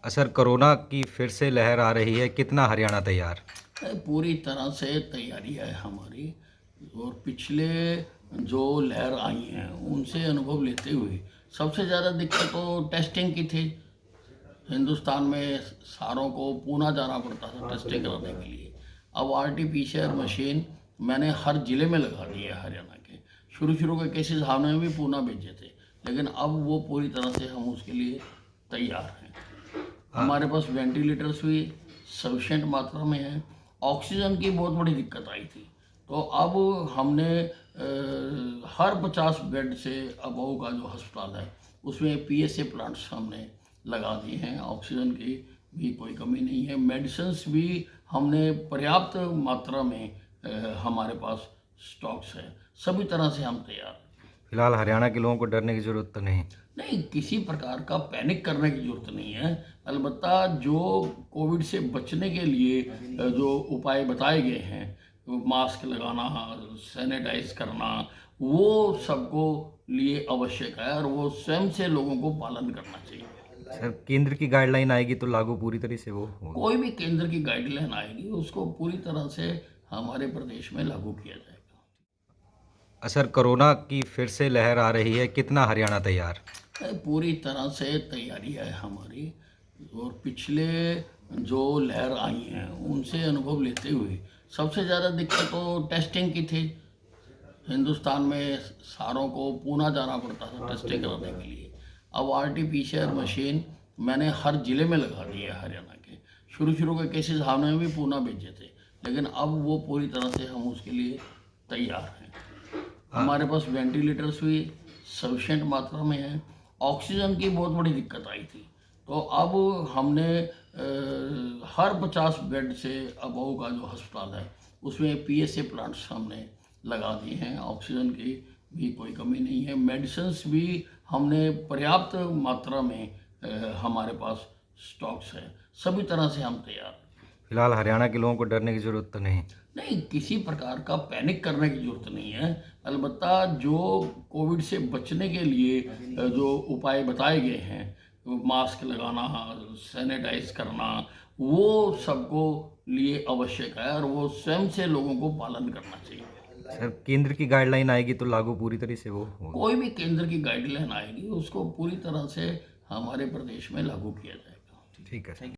असर कोरोना की फिर से लहर आ रही है, कितना हरियाणा तैयार? पूरी तरह से तैयारी है हमारी। और पिछले जो लहर आई हैं उनसे अनुभव लेते हुए सबसे ज़्यादा दिक्कत तो टेस्टिंग की थी। हिंदुस्तान में सारों को पूना जाना पड़ता था टेस्टिंग कराने के लिए। अब आरटीपीसीआर मशीन मैंने हर ज़िले में लगा दी है हरियाणा के। शुरू शुरू के केसेस हमने भी पूना भेजे थे, लेकिन अब वो पूरी तरह से हम उसके लिए तैयार हैं। आ, हमारे पास वेंटिलेटर्स भी सफिशेंट मात्रा में है। ऑक्सीजन की बहुत बड़ी दिक्कत आई थी, तो अब हमने हर 50 बेड से अबव का जो अस्पताल है उसमें पीएसए प्लांट्स हमने लगा दिए हैं। ऑक्सीजन की भी कोई कमी नहीं है। मेडिसिन्स भी हमने पर्याप्त मात्रा में हमारे पास स्टॉक्स है। सभी तरह से हम तैयार हैं। फिलहाल हरियाणा के लोगों को डरने की जरूरत तो नहीं। नहीं, किसी प्रकार का पैनिक करने की ज़रूरत नहीं है। अलबत्ता जो कोविड से बचने के लिए जो उपाय बताए गए हैं, मास्क लगाना, सैनिटाइज करना, वो सबको लिए आवश्यक है और वो स्वयं से लोगों को पालन करना चाहिए। सर, केंद्र की गाइडलाइन आएगी तो लागू पूरी तरह से वो होगा। कोई भी केंद्र की गाइडलाइन आएगी उसको पूरी तरह से हमारे प्रदेश में लागू किया जाएगा। असर कोरोना की फिर से लहर आ रही है, कितना हरियाणा तैयार? पूरी तरह से तैयारी है हमारी। और पिछले जो लहर आई हैं उनसे अनुभव लेते हुए सबसे ज़्यादा दिक्कत तो टेस्टिंग की थी। हिंदुस्तान में सारों को पूना जाना पड़ता था टेस्टिंग कराने के लिए। अब आरटीपीसीआर मशीन मैंने हर ज़िले में लगा दी है हरियाणा के। शुरू शुरू के केसेस हमने भी पूना भेजे थे, लेकिन अब वो पूरी तरह से हम उसके लिए तैयार हैं। आ, हमारे पास वेंटिलेटर्स भी सफिशेंट मात्रा में है। ऑक्सीजन की बहुत बड़ी दिक्कत आई थी, तो अब हमने हर 50 बेड से अबव का जो अस्पताल है उसमें पीएसए प्लांट्स हमने लगा दिए हैं। ऑक्सीजन की भी कोई कमी नहीं है। मेडिसिन्स भी हमने पर्याप्त मात्रा में हमारे पास स्टॉक्स है। सभी तरह से हम तैयार हैं। फिलहाल हरियाणा के लोगों को डरने की जरूरत तो नहीं। नहीं, किसी प्रकार का पैनिक करने की ज़रूरत नहीं है। अलबत्ता जो कोविड से बचने के लिए जो उपाय बताए गए हैं, मास्क लगाना, सैनिटाइज करना, वो सबको लिए आवश्यक है और वो स्वयं से लोगों को पालन करना चाहिए। सर, केंद्र की गाइडलाइन आएगी तो लागू पूरी तरह से वो होगा। कोई भी केंद्र की गाइडलाइन आएगी उसको पूरी तरह से हमारे प्रदेश में लागू किया जाएगा। ठीक है सर।